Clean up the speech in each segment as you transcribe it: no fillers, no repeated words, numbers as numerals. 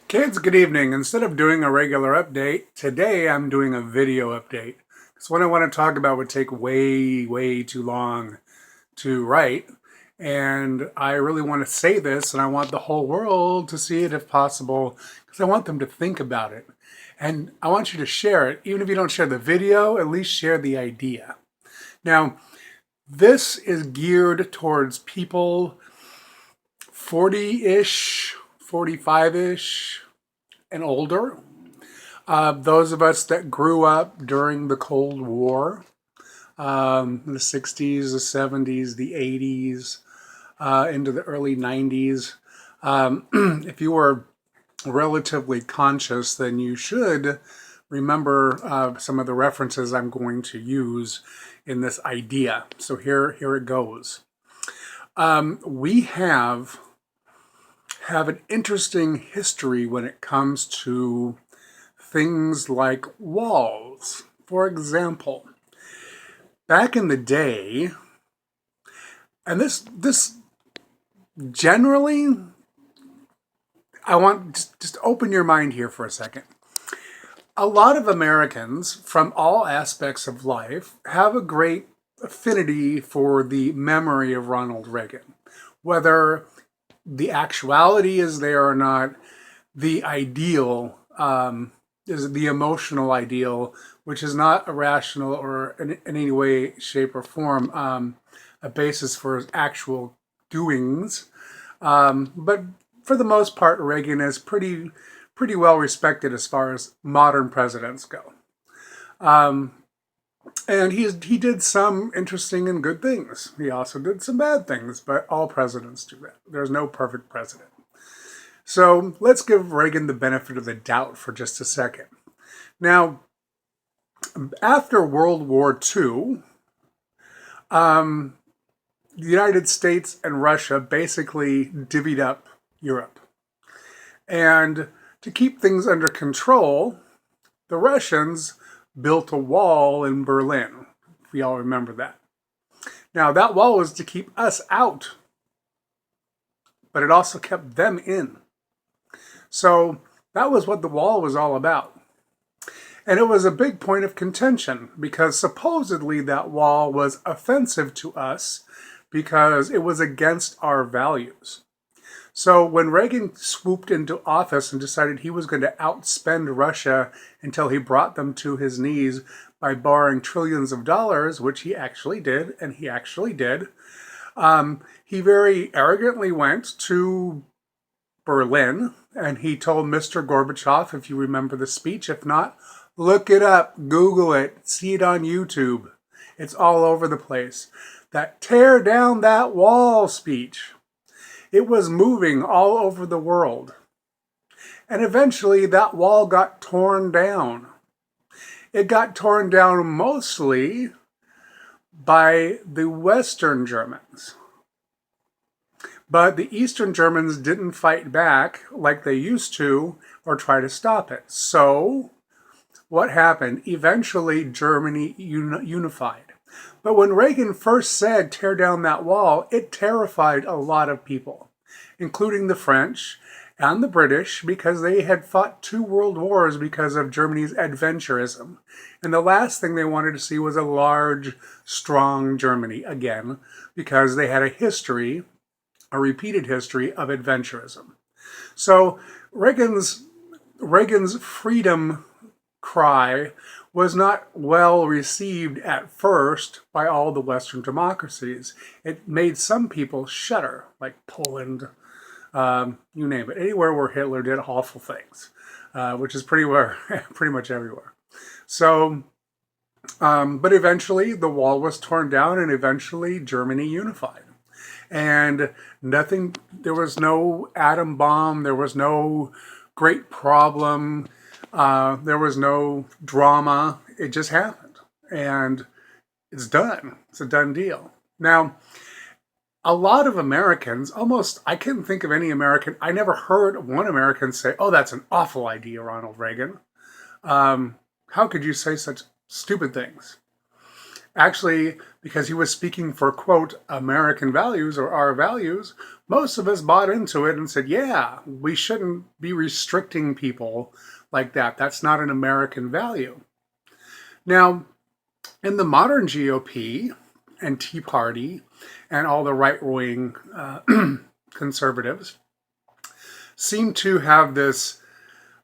Kids, good evening. Instead of doing a regular update, today I'm doing a video update. Because what I want to talk about would take way too long to write. And I really want to say this, and I want the whole world to see it if possible, because I want them to think about it. And I want you to share it. Even if you don't share the video, at least share the idea. Now, this is geared towards people 40-ish, 45-ish, and older. Those of us that grew up during the Cold War, the 60s, the 70s, the 80s, into the early 90s. If you were relatively conscious, then you should remember some of the references I'm going to use in this idea. So here it goes. We have an interesting history when it comes to things like walls. For example, back in the day, and this generally, I want just open your mind here for a second. A lot of Americans from all aspects of life have a great affinity for the memory of Ronald Reagan. Whether the actuality is there or not, the ideal is the emotional ideal, which is not a rational or in any way, shape, or form a basis for actual doings. But for the most part, Reagan is pretty well respected as far as modern presidents go. And he did some interesting and good things. He also did some bad things, but all presidents do that. There's no perfect president. So let's give Reagan the benefit of the doubt for just a second. Now, after World War II, the United States and Russia basically divvied up Europe. And to keep things under control, the Russians built a wall in Berlin. If we all remember that. Now, that wall was to keep us out, but it also kept them in. So that was what the wall was all about. And it was a big point of contention because supposedly that wall was offensive to us because it was against our values. So when Reagan swooped into office and decided he was going to outspend Russia until he brought them to his knees by borrowing trillions of dollars, which he actually did, and he actually did, he very arrogantly went to Berlin and he told Mr. Gorbachev, if you remember the speech, if not, look it up, Google it, see it on YouTube. It's all over the place. That tear down that wall speech. It was moving all over the world. And eventually that wall got torn down. It got torn down mostly by the Western Germans. But the Eastern Germans didn't fight back like they used to or try to stop it. So what happened? Eventually Germany unified. But when Reagan first said tear down that wall, it terrified a lot of people, including the French and the British, because they had fought 2 world wars because of Germany's adventurism. And the last thing they wanted to see was a large, strong Germany again, because they had a repeated history of adventurism. So Reagan's freedom cry was not well received at first by all the Western democracies. It made some people shudder, like Poland, you name it, anywhere where Hitler did awful things, which is pretty much everywhere. So, but eventually the wall was torn down and eventually Germany unified. And there was no atom bomb, there was no great problem, there was no drama. It just happened. And it's done. It's a done deal. Now, a lot of Americans, I couldn't think of any American, I never heard one American say, oh, that's an awful idea, Ronald Reagan. How could you say such stupid things? Actually, because he was speaking for, quote, American values or our values, most of us bought into it and said, yeah, we shouldn't be restricting people like that. That's not an American value. Now, in the modern GOP and Tea Party and all the right-wing conservatives seem to have this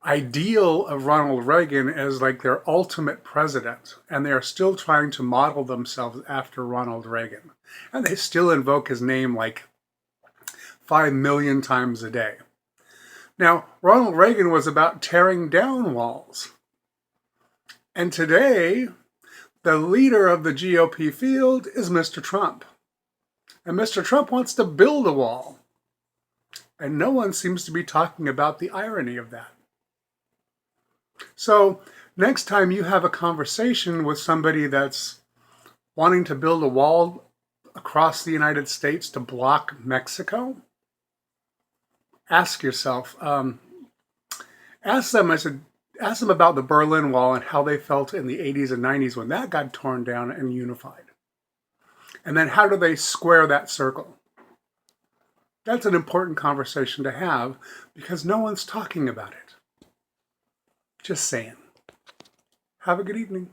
ideal of Ronald Reagan as like their ultimate president, and they are still trying to model themselves after Ronald Reagan. And they still invoke his name like 5 million times a day. Now, Ronald Reagan was about tearing down walls. And today, the leader of the GOP field is Mr. Trump. And Mr. Trump wants to build a wall. And no one seems to be talking about the irony of that. So next time you have a conversation with somebody that's wanting to build a wall across the United States to block Mexico, ask yourself, ask them about the Berlin Wall and how they felt in the 80s and 90s when that got torn down and unified. And then how do they square that circle? That's an important conversation to have because no one's talking about it. Just saying. Have a good evening.